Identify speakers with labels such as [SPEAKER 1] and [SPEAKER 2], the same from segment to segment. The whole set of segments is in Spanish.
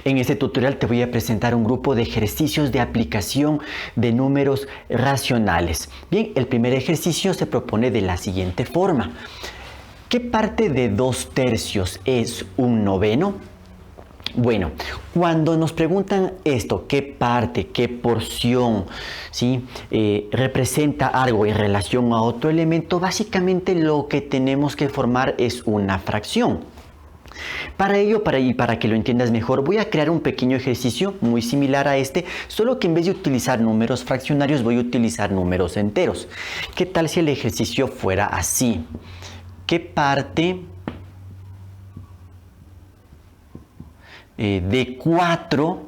[SPEAKER 1] En este tutorial te voy a presentar un grupo de ejercicios de aplicación de números racionales. Bien, el primer ejercicio se propone de la siguiente forma. ¿Qué parte de 2/3 es un noveno? Bueno, cuando nos preguntan esto, qué parte, qué porción, ¿sí? Representa algo en relación a otro elemento, básicamente lo que tenemos que formar es una fracción. Para ello, para que lo entiendas mejor, voy a crear un pequeño ejercicio muy similar a este, solo que en vez de utilizar números fraccionarios voy a utilizar números enteros. ¿Qué tal si el ejercicio fuera así? ¿Qué parte de 4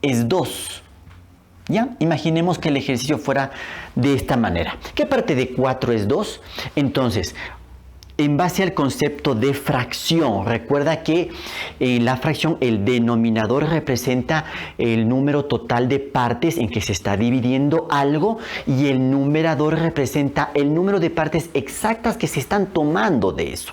[SPEAKER 1] es 2? ¿Ya? Imaginemos que el ejercicio fuera de esta manera. ¿Qué parte de 4 es 2? Entonces, en base al concepto de fracción, recuerda que en la fracción el denominador representa el número total de partes en que se está dividiendo algo y el numerador representa el número de partes exactas que se están tomando de eso.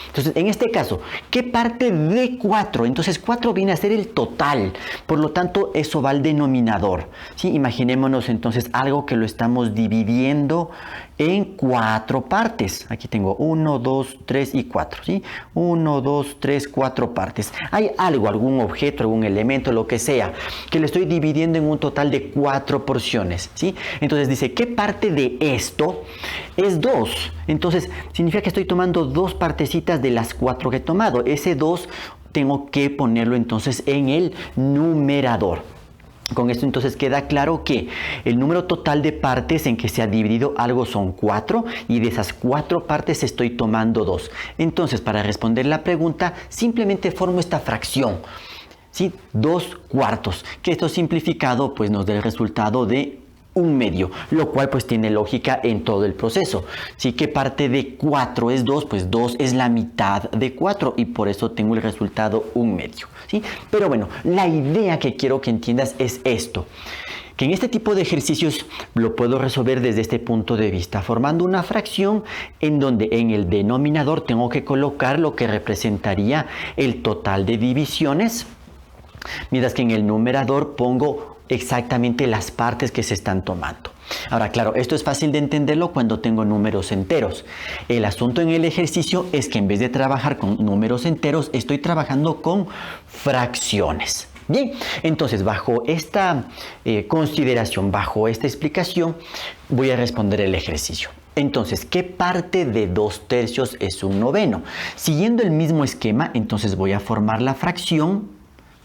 [SPEAKER 1] Entonces, en este caso, ¿qué parte de 4? Entonces, 4 viene a ser el total. Por lo tanto, eso va al denominador. ¿Sí? Imaginémonos entonces algo que lo estamos dividiendo en 4 partes. Aquí tengo 1, 2, 3 y 4. ¿Sí? 1, 2, 3, 4 partes. Hay algo, algún objeto, algún elemento, lo que sea, que le estoy dividiendo en un total de 4 porciones. ¿Sí? Entonces dice, ¿qué parte de esto es 2? Entonces, significa que estoy tomando 2 partecitas de las 4 que he tomado. Ese 2 tengo que ponerlo entonces en el numerador. Con esto entonces queda claro que el número total de partes en que se ha dividido algo son 4 y de esas 4 partes estoy tomando 2. Entonces, para responder la pregunta, simplemente formo esta fracción. ¿Sí? 2/4, que esto simplificado pues nos da el resultado de 1/2, lo cual pues tiene lógica en todo el proceso. Si que parte de 4 es 2, pues 2 es la mitad de 4 y por eso tengo el resultado 1/2. ¿Sí? Pero bueno, la idea que quiero que entiendas es esto. Que en este tipo de ejercicios lo puedo resolver desde este punto de vista, formando una fracción en donde en el denominador tengo que colocar lo que representaría el total de divisiones, mientras que en el numerador pongo exactamente las partes que se están tomando. Ahora, claro, esto es fácil de entenderlo cuando tengo números enteros. El asunto en el ejercicio es que en vez de trabajar con números enteros, estoy trabajando con fracciones. Bien, entonces bajo esta consideración, bajo esta explicación, voy a responder el ejercicio. Entonces, ¿qué parte de 2/3 es un noveno? Siguiendo el mismo esquema, entonces voy a formar la fracción.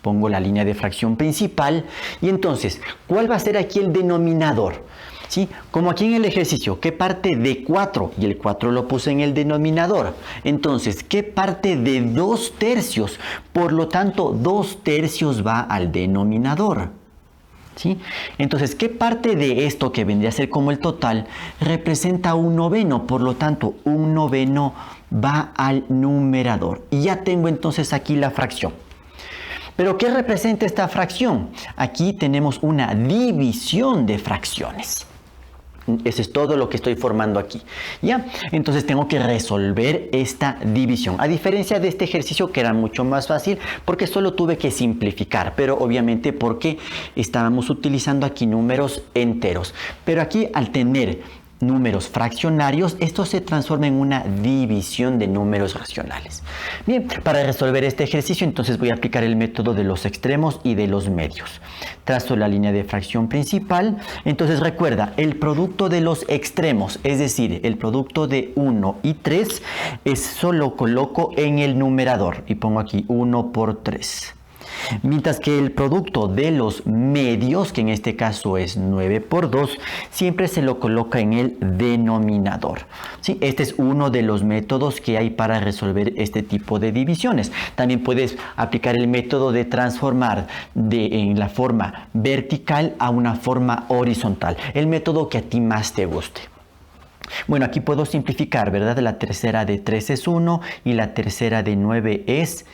[SPEAKER 1] Pongo la línea de fracción principal y entonces, ¿cuál va a ser aquí el denominador? ¿Sí? Como aquí en el ejercicio, ¿qué parte de 4? Y el 4 lo puse en el denominador. Entonces, ¿qué parte de 2/3? Por lo tanto, 2/3 va al denominador. ¿Sí? Entonces, ¿qué parte de esto que vendría a ser como el total representa un noveno? Por lo tanto, un noveno va al numerador. Y ya tengo entonces aquí la fracción. ¿Pero qué representa esta fracción? Aquí tenemos una división de fracciones. Eso es todo lo que estoy formando aquí. ¿Ya? Entonces tengo que resolver esta división. A diferencia de este ejercicio que era mucho más fácil porque solo tuve que simplificar. Pero obviamente porque estábamos utilizando aquí números enteros. Pero aquí al tener números fraccionarios, esto se transforma en una división de números racionales. Bien, para resolver este ejercicio entonces voy a aplicar el método de los extremos y de los medios. Trazo la línea de fracción principal. Entonces recuerda, el producto de los extremos, es decir, el producto de 1 y 3, eso lo coloco en el numerador y pongo aquí 1 por 3. Mientras que el producto de los medios, que en este caso es 9 por 2, siempre se lo coloca en el denominador. ¿Sí? Este es uno de los métodos que hay para resolver este tipo de divisiones. También puedes aplicar el método de transformar en la forma vertical a una forma horizontal. El método que a ti más te guste. Bueno, aquí puedo simplificar, ¿verdad? La tercera de 3 es 1 y la tercera de 9 es 3.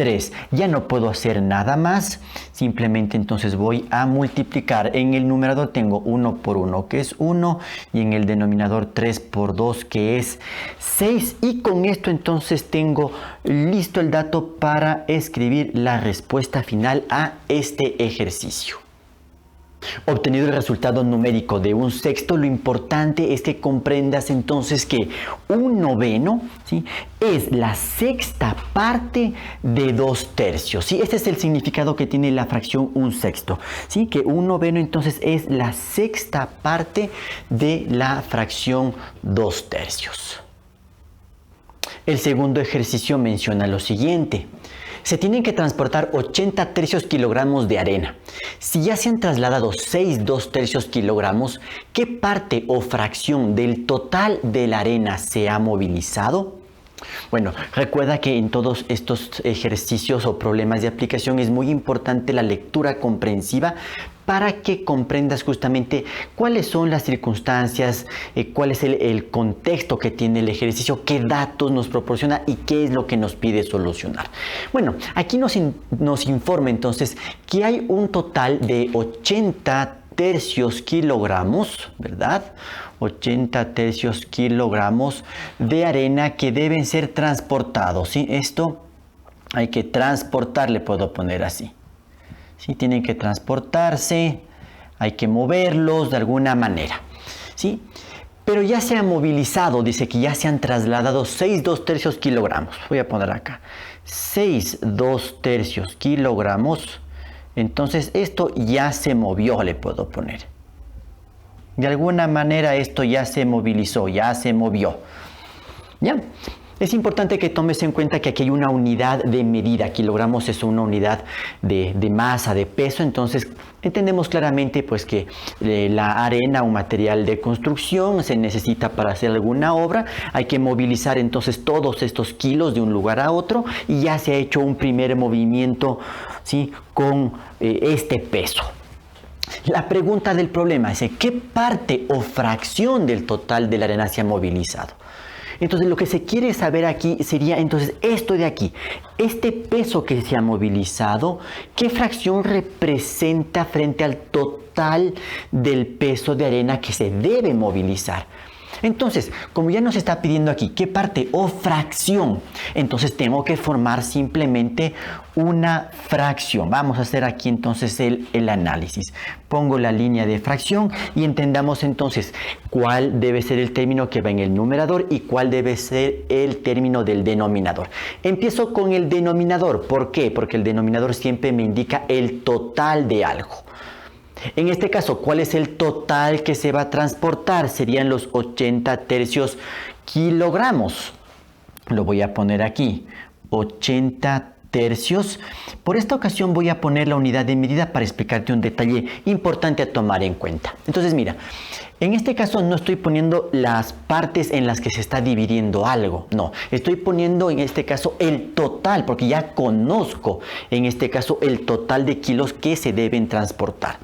[SPEAKER 1] 3. Ya no puedo hacer nada más. Simplemente entonces voy a multiplicar. En el numerador tengo 1 por 1, que es 1. Y en el denominador 3 por 2, que es 6. Y con esto entonces tengo listo el dato para escribir la respuesta final a este ejercicio. Obtenido el resultado numérico de 1/6, lo importante es que comprendas entonces que 1/9, ¿sí?, es la sexta parte de 2/3. ¿Sí? Este es el significado que tiene la fracción 1/6. ¿Sí? Que 1/9 entonces es la sexta parte de la fracción 2/3. El segundo ejercicio menciona lo siguiente. Se tienen que transportar 80 tercios kilogramos de arena. Si ya se han trasladado 6 2/3 kilogramos, ¿qué parte o fracción del total de la arena se ha movilizado? Bueno, recuerda que en todos estos ejercicios o problemas de aplicación es muy importante la lectura comprensiva para que comprendas justamente cuáles son las circunstancias, cuál es el contexto que tiene el ejercicio, qué datos nos proporciona y qué es lo que nos pide solucionar. Bueno, aquí nos informa entonces que hay un total de 80 tercios kilogramos, ¿verdad? 80 tercios kilogramos de arena que deben ser transportados, ¿sí? Esto hay que transportar, le puedo poner así. ¿Sí? Tienen que transportarse, hay que moverlos de alguna manera, ¿sí? Pero ya se han movilizado, dice que ya se han trasladado 6 2/3 kilogramos. Voy a poner acá, 6 2/3 kilogramos. Entonces esto ya se movió, le puedo poner. De alguna manera esto ya se movilizó, ya se movió. ¿Ya? Es importante que tomes en cuenta que aquí hay una unidad de medida. Kilogramos es una unidad de masa, de peso. Entonces entendemos claramente pues que la arena, un material de construcción, se necesita para hacer alguna obra. Hay que movilizar entonces todos estos kilos de un lugar a otro y ya se ha hecho un primer movimiento, ¿sí?, con este peso. La pregunta del problema es: ¿qué parte o fracción del total de la arena se ha movilizado? Entonces lo que se quiere saber aquí sería entonces esto de aquí. Este peso que se ha movilizado, ¿qué fracción representa frente al total del peso de arena que se debe movilizar? Entonces, como ya nos está pidiendo aquí qué parte o fracción, entonces tengo que formar simplemente una fracción. Vamos a hacer aquí entonces el análisis. Pongo la línea de fracción y entendamos entonces cuál debe ser el término que va en el numerador y cuál debe ser el término del denominador. Empiezo con el denominador. ¿Por qué? Porque el denominador siempre me indica el total de algo. En este caso, ¿cuál es el total que se va a transportar? Serían los 80 tercios kilogramos. Lo voy a poner aquí, 80 tercios. Por esta ocasión voy a poner la unidad de medida para explicarte un detalle importante a tomar en cuenta. Entonces mira, en este caso no estoy poniendo las partes en las que se está dividiendo algo, no, estoy poniendo en este caso el total, porque ya conozco en este caso el total de kilos que se deben transportar.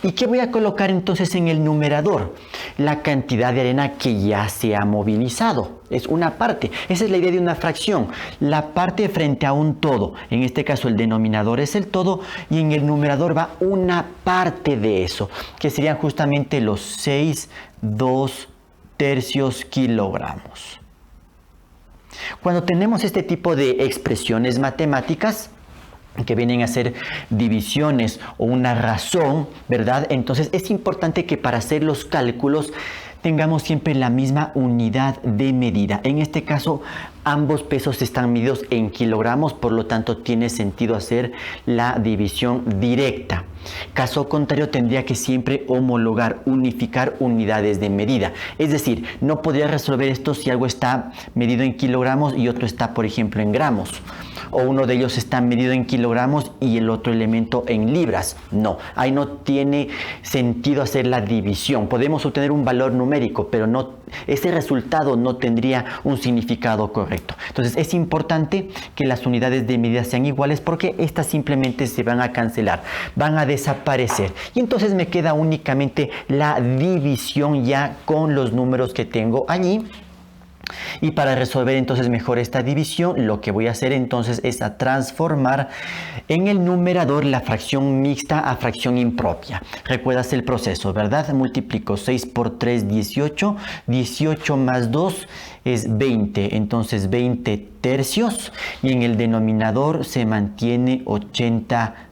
[SPEAKER 1] ¿Y qué voy a colocar entonces en el numerador? La cantidad de arena que ya se ha movilizado. Es una parte. Esa es la idea de una fracción. La parte frente a un todo. En este caso el denominador es el todo y en el numerador va una parte de eso, que serían justamente los 6 2/3 kilogramos. Cuando tenemos este tipo de expresiones matemáticas que vienen a ser divisiones o una razón, ¿verdad? Entonces es importante que para hacer los cálculos tengamos siempre la misma unidad de medida. En este caso, ambos pesos están medidos en kilogramos, por lo tanto tiene sentido hacer la división directa. Caso contrario, tendría que siempre homologar, unificar unidades de medida. Es decir, no podría resolver esto si algo está medido en kilogramos y otro está, por ejemplo, en gramos. O uno de ellos está medido en kilogramos y el otro elemento en libras. No, ahí no tiene sentido hacer la división. Podemos obtener un valor numérico, pero no, ese resultado no tendría un significado correcto. Entonces es importante que las unidades de medida sean iguales porque estas simplemente se van a cancelar, van a desaparecer. Y entonces me queda únicamente la división ya con los números que tengo allí. Y para resolver entonces mejor esta división, lo que voy a hacer entonces es a transformar en el numerador la fracción mixta a fracción impropia. Recuerdas el proceso, ¿verdad? Multiplico 6 por 3, 18. 18 más 2 es 20. Entonces 20 tercios. Y en el denominador se mantiene 80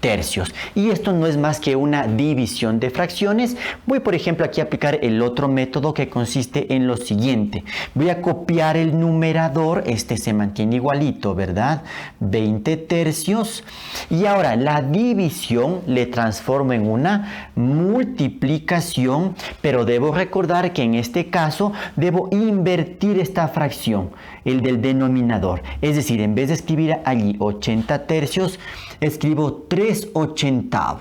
[SPEAKER 1] tercios. Y esto no es más que una división de fracciones. Voy, por ejemplo, aquí a aplicar el otro método que consiste en lo siguiente. Voy a copiar el numerador. Este se mantiene igualito, ¿verdad? 20 tercios. Y ahora la división le transformo en una multiplicación, pero debo recordar que en este caso debo invertir esta fracción, el del denominador. Es decir, en vez de escribir allí 80 tercios, escribo 3/80.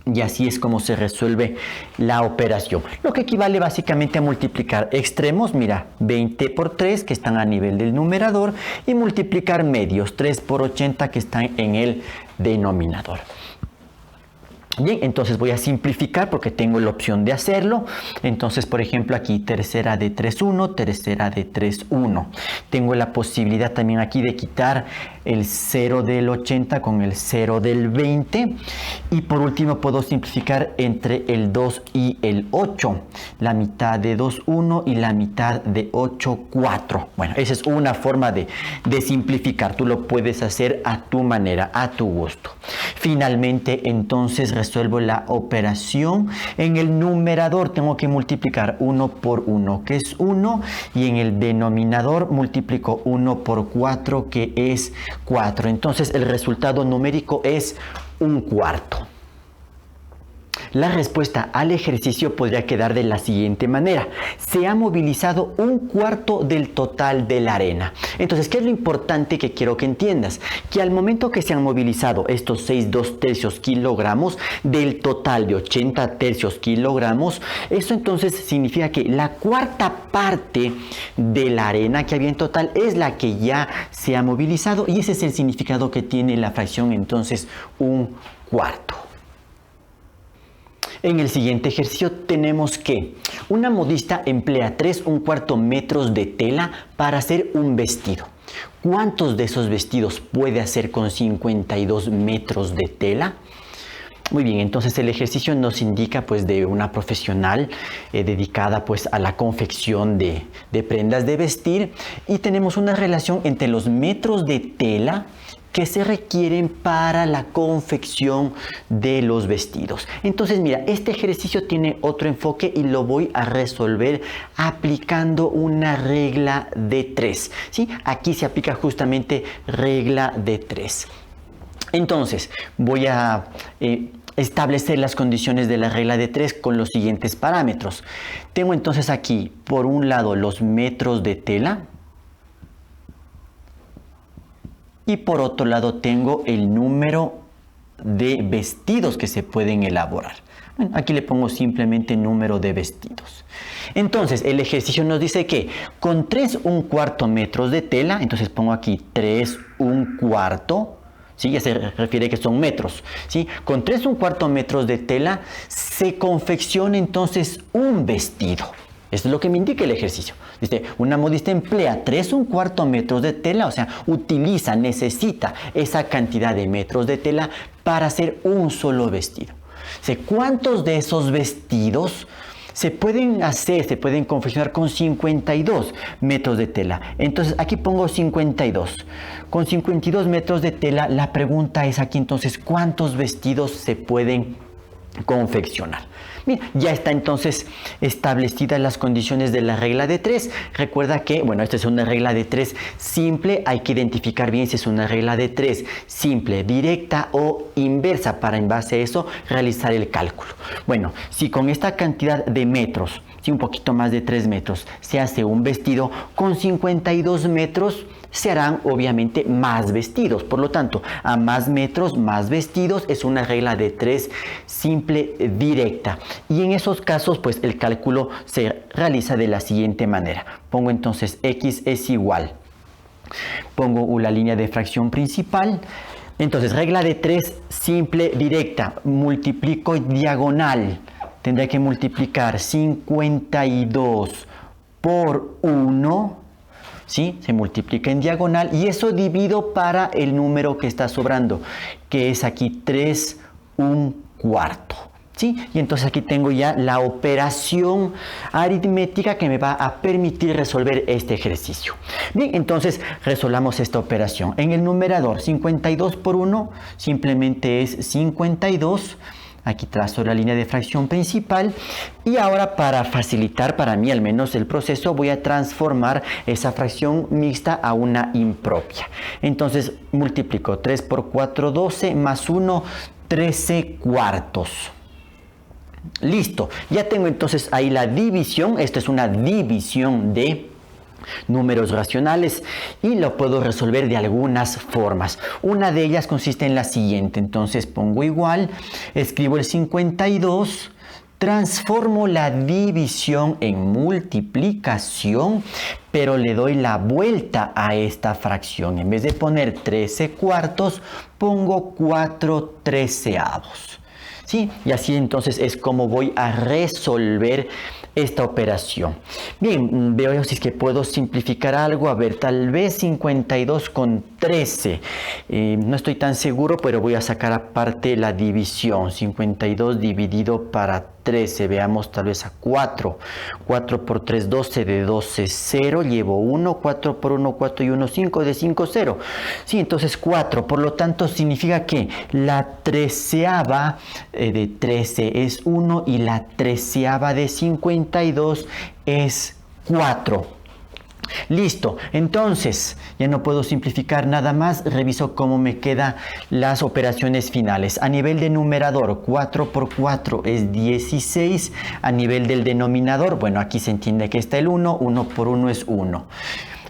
[SPEAKER 1] Y así es como se resuelve la operación. Lo que equivale básicamente a multiplicar extremos, mira, 20 por 3 que están a nivel del numerador, y multiplicar medios, 3 por 80 que están en el denominador. Bien, entonces voy a simplificar porque tengo la opción de hacerlo. Entonces, por ejemplo, aquí tercera de 3, 1, tercera de 3, 1. Tengo la posibilidad también aquí de quitar el 0 del 80 con el 0 del 20. Y por último puedo simplificar entre el 2 y el 8. La mitad de 2, 1 y la mitad de 8, 4. Bueno, esa es una forma de simplificar. Tú lo puedes hacer a tu manera, a tu gusto. Finalmente, entonces, resuelvo la operación. En el numerador tengo que multiplicar 1 por 1, que es 1, y en el denominador multiplico 1 por 4, que es 4. Entonces el resultado numérico es 1/4. La respuesta al ejercicio podría quedar de la siguiente manera. Se ha movilizado 1/4 del total de la arena. Entonces, ¿qué es lo importante que quiero que entiendas? Que al momento que se han movilizado estos 6,2 tercios kilogramos del total de 80 tercios kilogramos, eso entonces significa que la cuarta parte de la arena que había en total es la que ya se ha movilizado, y ese es el significado que tiene la fracción entonces 1/4. En el siguiente ejercicio tenemos que una modista emplea 3/4 metros de tela para hacer un vestido. ¿Cuántos de esos vestidos puede hacer con 52 metros de tela? Muy bien, entonces el ejercicio nos indica pues de una profesional dedicada pues a la confección de prendas de vestir, y tenemos una relación entre los metros de tela que se requieren para la confección de los vestidos. Entonces mira, este ejercicio tiene otro enfoque y lo voy a resolver aplicando una regla de 3, ¿sí? Aquí se aplica justamente regla de 3. Entonces voy a establecer las condiciones de la regla de 3 con los siguientes parámetros. Tengo entonces aquí por un lado los metros de tela, y por otro lado tengo el número de vestidos que se pueden elaborar. Bueno, aquí le pongo simplemente número de vestidos. Entonces el ejercicio nos dice que con 3/4 metros de tela, entonces pongo aquí 3/4, ¿sí? Ya se refiere que son metros, ¿sí? Con 3/4 metros de tela se confecciona entonces un vestido. Esto es lo que me indica el ejercicio. Dice, una modista emplea 3/4 metros de tela, o sea, necesita esa cantidad de metros de tela para hacer un solo vestido. ¿Cuántos de esos vestidos se pueden confeccionar con 52 metros de tela? Entonces aquí pongo 52. Con 52 metros de tela, la pregunta es aquí entonces, ¿cuántos vestidos se pueden confeccionar? Bien, ya está entonces establecidas las condiciones de la regla de 3. Recuerda que, bueno, esta es una regla de 3 simple. Hay que identificar bien si es una regla de 3 simple, directa o inversa, para en base a eso realizar el cálculo. Bueno, si con esta cantidad de metros, si un poquito más de 3 metros, se hace un vestido, con 52 metros se harán obviamente más vestidos. Por lo tanto, a más metros, más vestidos, es una regla de 3 simple, directa. Y en esos casos, pues el cálculo se realiza de la siguiente manera. Pongo entonces x es igual. Pongo la línea de fracción principal. Entonces, regla de 3 simple, directa. Multiplico diagonal. Tendré que multiplicar 52 por 1, ¿sí? Se multiplica en diagonal y eso divido para el número que está sobrando, que es aquí 3 1/4. ¿Sí? Y entonces aquí tengo ya la operación aritmética que me va a permitir resolver este ejercicio. Bien, entonces resolvamos esta operación. En el numerador, 52 por 1 simplemente es 52. Aquí trazo la línea de fracción principal y ahora, para facilitar para mí al menos el proceso, voy a transformar esa fracción mixta a una impropia. Entonces multiplico 3 por 4, 12, más 1, 13 cuartos. Listo, ya tengo entonces ahí la división. Esto es una división de números racionales y lo puedo resolver de algunas formas. Una de ellas consiste en la siguiente. Entonces pongo igual, escribo el 52, transformo la división en multiplicación, pero le doy la vuelta a esta fracción. En vez de poner 13 cuartos, pongo 4 treceavos. ¿Sí? Y así entonces es como voy a resolver esta operación. Bien, veo si es que puedo simplificar algo. A ver, tal vez 52 con 13. No estoy tan seguro, pero voy a sacar aparte la división. 52 dividido para 13. Veamos, tal vez a 4. 4 por 3, 12. De 12, 0. Llevo 1. 4 por 1, 4 y 1, 5. De 5, 0. Sí, entonces 4. Por lo tanto, significa que la treceava de 13 es 1 y la treceava de 52 es 4. Listo, entonces ya no puedo simplificar nada más. Reviso cómo me quedan las operaciones finales. A nivel de numerador, 4 por 4 es 16. A nivel del denominador, bueno, aquí se entiende que está el 1. 1 por 1 es 1.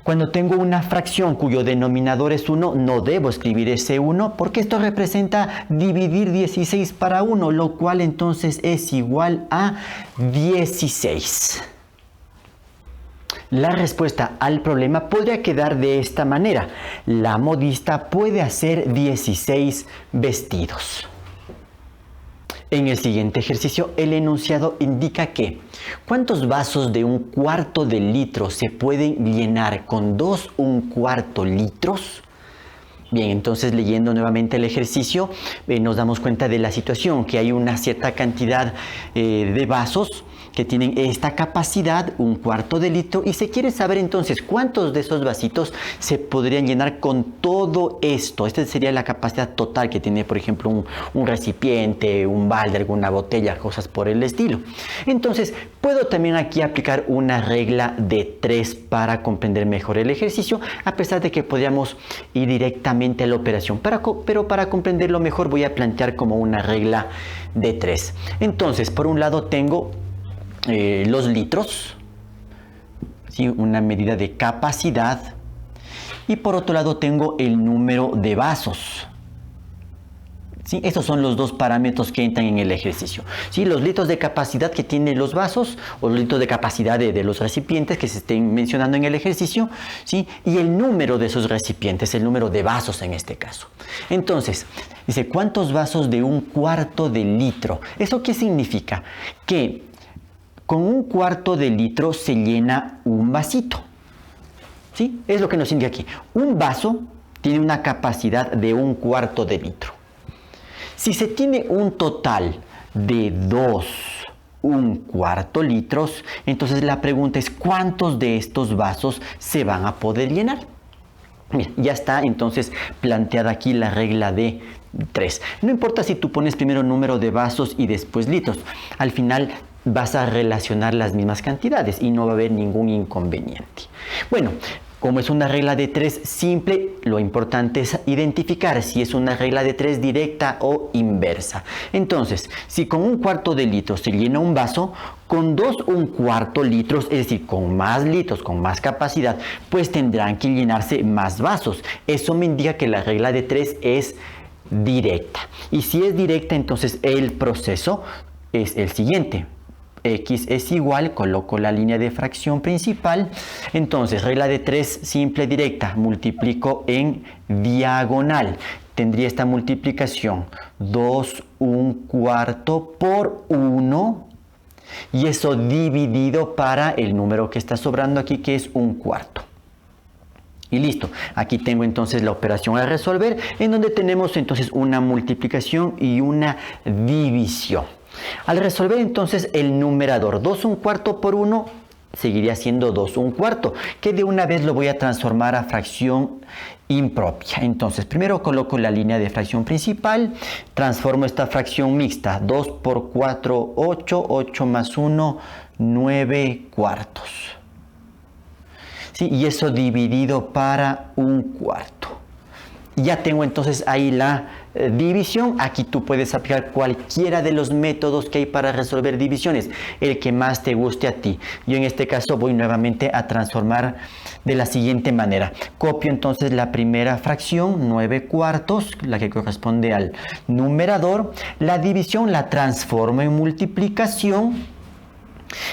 [SPEAKER 1] Cuando tengo una fracción cuyo denominador es 1, no debo escribir ese 1 porque esto representa dividir 16 para 1, lo cual entonces es igual a 16. La respuesta al problema podría quedar de esta manera. La modista puede hacer 16 vestidos. En el siguiente ejercicio, el enunciado indica que ¿cuántos vasos de 1/4 de litro se pueden llenar con 2 1/4 litros? Bien, entonces leyendo nuevamente el ejercicio, nos damos cuenta de la situación, que hay una cierta cantidad de vasos que tienen esta capacidad, 1/4 de litro, y se quiere saber entonces cuántos de esos vasitos se podrían llenar con todo esto. Esta sería la capacidad total que tiene, por ejemplo, un recipiente, un balde, alguna botella, cosas por el estilo. Entonces, puedo también aquí aplicar una regla de 3 para comprender mejor el ejercicio, a pesar de que podríamos ir directamente a la operación. Pero para comprenderlo mejor voy a plantear como una regla de 3. Entonces, por un lado tengo los litros, ¿sí? Una medida de capacidad, y por otro lado tengo el número de vasos. ¿Sí? Estos son los dos parámetros que entran en el ejercicio. ¿Sí? Los litros de capacidad que tienen los vasos, o los litros de capacidad de los recipientes que se estén mencionando en el ejercicio, ¿sí? Y el número de esos recipientes, el número de vasos en este caso. Entonces, dice, ¿cuántos vasos de 1/4 de litro? ¿Eso qué significa? Que con 1/4 de litro se llena un vasito. ¿Sí? Es lo que nos indica aquí. Un vaso tiene una capacidad de 1/4 de litro. Si se tiene un total de 2 1/4 litros, entonces la pregunta es ¿cuántos de estos vasos se van a poder llenar? Bien, ya está entonces planteada aquí la regla de 3. No importa si tú pones primero número de vasos y después litros. Al final vas a relacionar las mismas cantidades y no va a haber ningún inconveniente. Bueno, como es una regla de 3 simple, lo importante es identificar si es una regla de 3 directa o inversa. Entonces, si con 1/4 de litro se llena un vaso, con 2 1/4 litros, es decir, con más litros, con más capacidad, pues tendrán que llenarse más vasos. Eso me indica que la regla de 3 es directa. Y si es directa, entonces el proceso es el siguiente. X es igual, coloco la línea de fracción principal, entonces regla de 3 simple directa, multiplico en diagonal, tendría esta multiplicación 2 1/4 por 1 Y eso dividido para el número que está sobrando aquí, que es 1/4. Y listo, aquí tengo entonces la operación a resolver, en donde tenemos entonces una multiplicación y una división. Al resolver entonces el numerador 2/4 por 1, seguiría siendo 2/4, que de una vez lo voy a transformar a fracción impropia. Entonces primero coloco la línea de fracción principal, transformo esta fracción mixta, 2 por 4, 8, 8 más 1, 9/4. ¿Sí? Y eso dividido para 1/4. Ya tengo entonces ahí la división. Aquí tú puedes aplicar cualquiera de los métodos que hay para resolver divisiones, el que más te guste a ti. Yo en este caso voy nuevamente a transformar de la siguiente manera. Copio entonces la primera fracción, 9/4, la que corresponde al numerador. La división la transformo en multiplicación.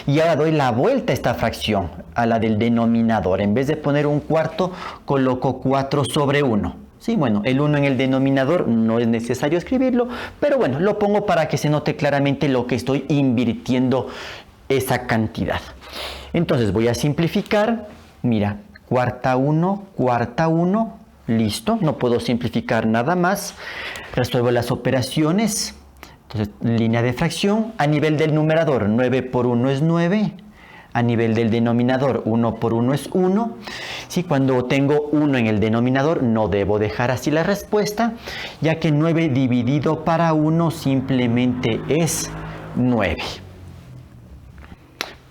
[SPEAKER 1] Y ahora doy la vuelta a esta fracción, a la del denominador. En vez de poner 1/4, coloco 4 sobre 1. Sí, bueno, el 1 en el denominador no es necesario escribirlo, pero bueno, lo pongo para que se note claramente lo que estoy invirtiendo esa cantidad. Entonces voy a simplificar. Mira, cuarta 1, listo. No puedo simplificar nada más. Resuelvo las operaciones. Entonces, línea de fracción, a nivel del numerador, 9 por 1 es 9, a nivel del denominador, 1 por 1 es 1. ¿Sí? Cuando tengo 1 en el denominador, no debo dejar así la respuesta, ya que 9 dividido para 1 simplemente es 9.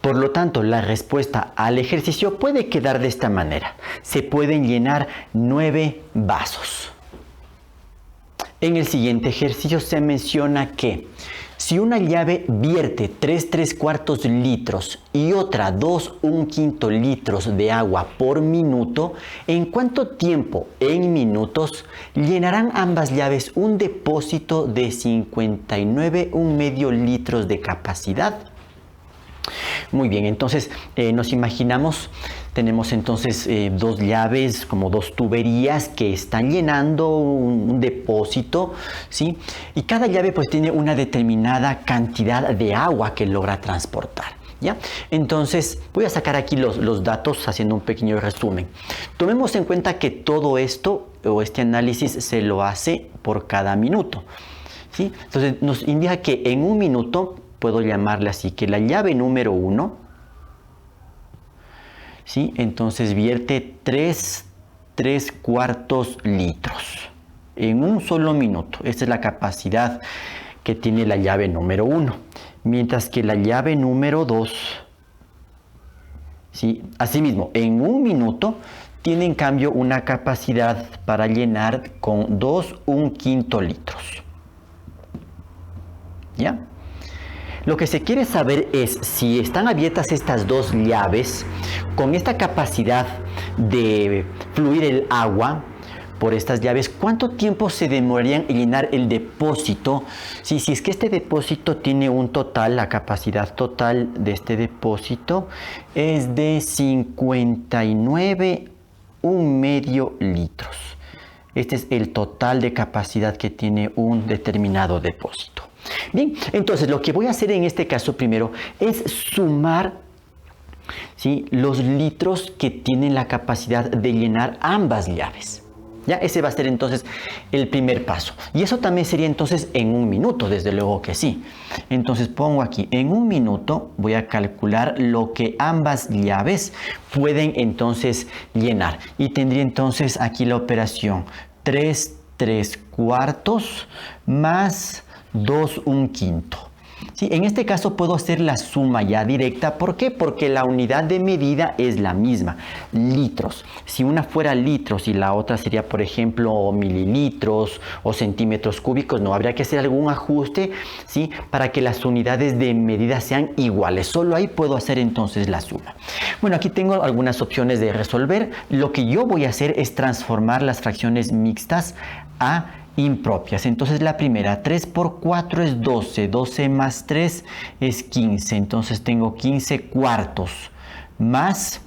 [SPEAKER 1] Por lo tanto, la respuesta al ejercicio puede quedar de esta manera. Se pueden llenar 9 vasos. En el siguiente ejercicio se menciona que si una llave vierte 3/3 litros y otra 2 1/5 litros de agua por minuto, ¿en cuánto tiempo en minutos llenarán ambas llaves un depósito de 59 1/2 litros de capacidad? Muy bien, entonces nos imaginamos, tenemos entonces dos llaves, como dos tuberías que están llenando un depósito, ¿sí? Y cada llave pues tiene una determinada cantidad de agua que logra transportar, ¿ya? Entonces voy a sacar aquí los datos haciendo un pequeño resumen. Tomemos en cuenta que todo esto o este análisis se lo hace por cada minuto, ¿sí? Entonces nos indica que en un minuto, puedo llamarle así, que la llave número 1, ¿sí? Entonces vierte 3/4 litros en un solo minuto. Esta es la capacidad que tiene la llave número 1. Mientras que la llave número 2, ¿sí? Asimismo, en un minuto tiene en cambio una capacidad para llenar con 2 1/5 litros. ¿Ya? Lo que se quiere saber es si están abiertas estas dos llaves con esta capacidad de fluir el agua por estas llaves, ¿cuánto tiempo se demorarían en llenar el depósito? Si es que este depósito tiene un total, la capacidad total de este depósito es de 59 1/2 litros. Este es el total de capacidad que tiene un determinado depósito. Bien, entonces lo que voy a hacer en este caso primero es sumar, ¿sí?, los litros que tienen la capacidad de llenar ambas llaves. Ya, ese va a ser entonces el primer paso. Y eso también sería entonces en un minuto, desde luego que sí. Entonces pongo aquí, en un minuto voy a calcular lo que ambas llaves pueden entonces llenar. Y tendría entonces aquí la operación 3/3 más 2 1/5. ¿Sí? En este caso puedo hacer la suma ya directa. ¿Por qué? Porque la unidad de medida es la misma, litros. Si una fuera litros y la otra sería, por ejemplo, mililitros o centímetros cúbicos, no, habría que hacer algún ajuste, ¿sí?, para que las unidades de medida sean iguales. Solo ahí puedo hacer entonces la suma. Bueno, aquí tengo algunas opciones de resolver. Lo que yo voy a hacer es transformar las fracciones mixtas a impropias. Entonces la primera, 3 por 4 es 12, 12 más 3 es 15, entonces tengo 15/4 más,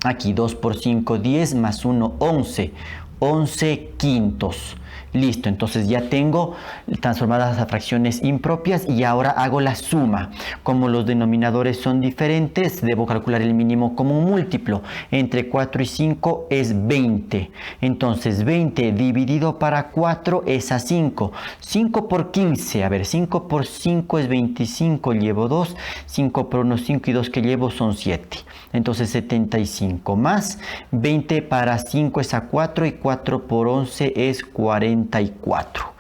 [SPEAKER 1] aquí 2 por 5, 10 más 1, 11, 11/5. Listo, entonces ya tengo transformadas a fracciones impropias y ahora hago la suma. Como los denominadores son diferentes, debo calcular el mínimo como un múltiplo. Entre 4 y 5 es 20. Entonces 20 dividido para 4 es a 5. 5 por 15, a ver, 5 por 5 es 25, llevo 2. 5 por 1, 5 y 2 que llevo son 7. Entonces 75 más 20 para 5 es a 4 y 4 por 11 es 44.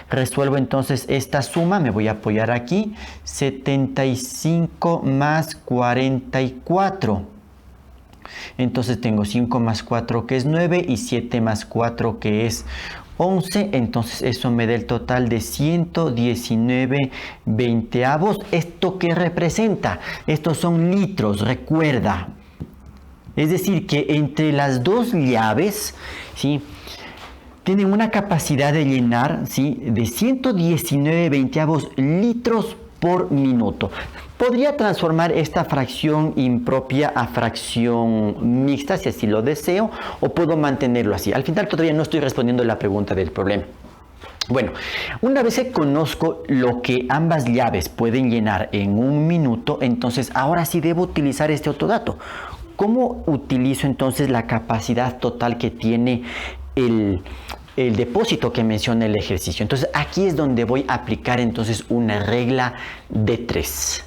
[SPEAKER 1] Resuelvo entonces esta suma, me voy a apoyar aquí. 75 más 44. Entonces tengo 5 más 4 que es 9 y 7 más 4 que es 11, entonces eso me da el total de 119 veinteavos. ¿Esto qué representa? Estos son litros, recuerda. Es decir, que entre las dos llaves, ¿sí?, tienen una capacidad de llenar, ¿sí?, de 119 veinteavos litros por minuto. Podría transformar esta fracción impropia a fracción mixta si así lo deseo, o puedo mantenerlo así. Al final todavía no estoy respondiendo la pregunta del problema. Bueno, una vez que conozco lo que ambas llaves pueden llenar en un minuto, entonces ahora sí debo utilizar este otro dato. ¿Cómo utilizo entonces la capacidad total que tiene el depósito que menciona el ejercicio? Entonces aquí es donde voy a aplicar entonces una regla de 3.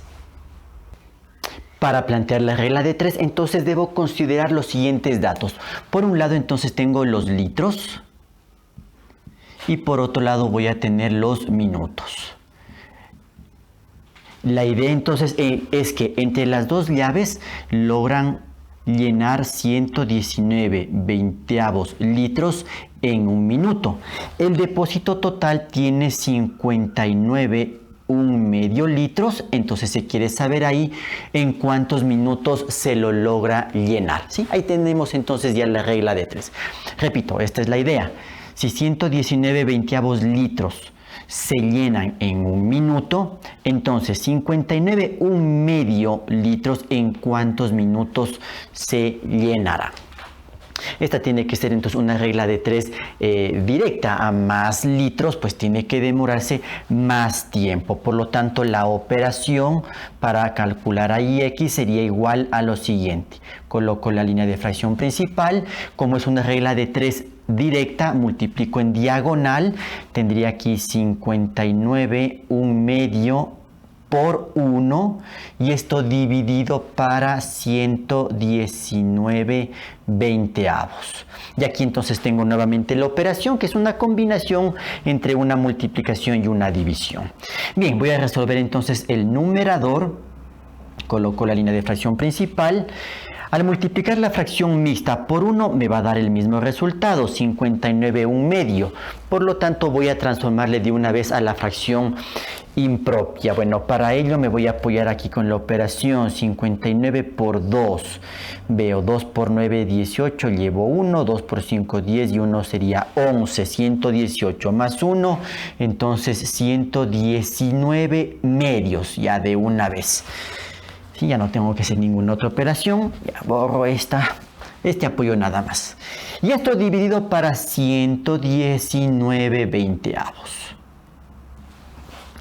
[SPEAKER 1] Para plantear la regla de 3, entonces debo considerar los siguientes datos. Por un lado, entonces tengo los litros y por otro lado voy a tener los minutos. La idea entonces es que entre las dos llaves logran llenar 119 veinteavos litros en un minuto. El depósito total tiene 59 un medio litros, entonces se quiere saber ahí en cuántos minutos se lo logra llenar, ¿sí? Ahí tenemos entonces ya la regla de 3. Repito, esta es la idea. Si 119 veinteavos litros se llenan en un minuto, entonces 59 un medio litros en cuántos minutos se llenará. Esta tiene que ser entonces una regla de 3 directa. A más litros pues tiene que demorarse más tiempo. Por lo tanto la operación para calcular ahí x sería igual a lo siguiente. Coloco la línea de fracción principal. Como es una regla de 3 directa, multiplico en diagonal. Tendría aquí 59 un medio por 1 y esto dividido para 119 veinteavos. Y aquí entonces tengo nuevamente la operación, que es una combinación entre una multiplicación y una división. Bien, voy a resolver entonces el numerador. Coloco la línea de fracción principal. Al multiplicar la fracción mixta por 1 me va a dar el mismo resultado, 59 un medio. Por lo tanto voy a transformarle de una vez a la fracción impropia. Bueno, para ello me voy a apoyar aquí con la operación 59 por 2. Veo 2 por 9, 18, llevo 1, 2 por 5, 10 y 1 sería 11, 118 más 1, entonces 119 medios ya de una vez. Sí, ya no tengo que hacer ninguna otra operación, ya borro este apoyo nada más. Y esto dividido para 119 veinteavos.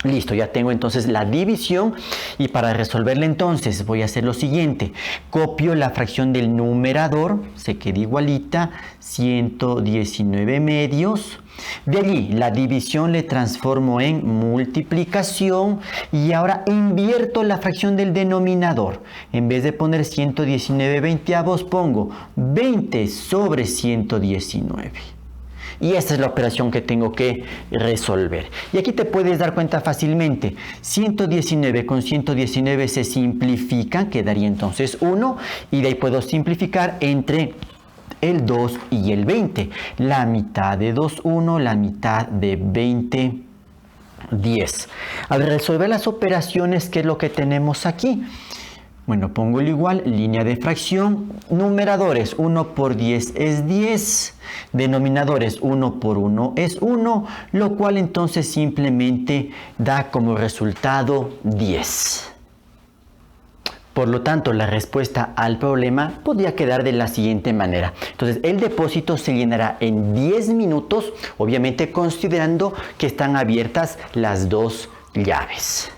[SPEAKER 1] Listo, ya tengo entonces la división y para resolverla entonces voy a hacer lo siguiente. Copio la fracción del numerador, se queda igualita, 119 medios. De allí la división le transformo en multiplicación y ahora invierto la fracción del denominador. En vez de poner 119 veinteavos pongo 20 sobre 119. Y esta es la operación que tengo que resolver. Y aquí te puedes dar cuenta fácilmente. 119 con 119 se simplifican, quedaría entonces 1. Y de ahí puedo simplificar entre el 2 y el 20. La mitad de 2, 1, la mitad de 20, 10. Al resolver las operaciones, ¿qué es lo que tenemos aquí? Bueno, pongo el igual, línea de fracción, numeradores 1 por 10 es 10, denominadores 1 por 1 es 1, lo cual entonces simplemente da como resultado 10. Por lo tanto, la respuesta al problema podría quedar de la siguiente manera. Entonces, el depósito se llenará en 10 minutos, obviamente considerando que están abiertas las dos llaves.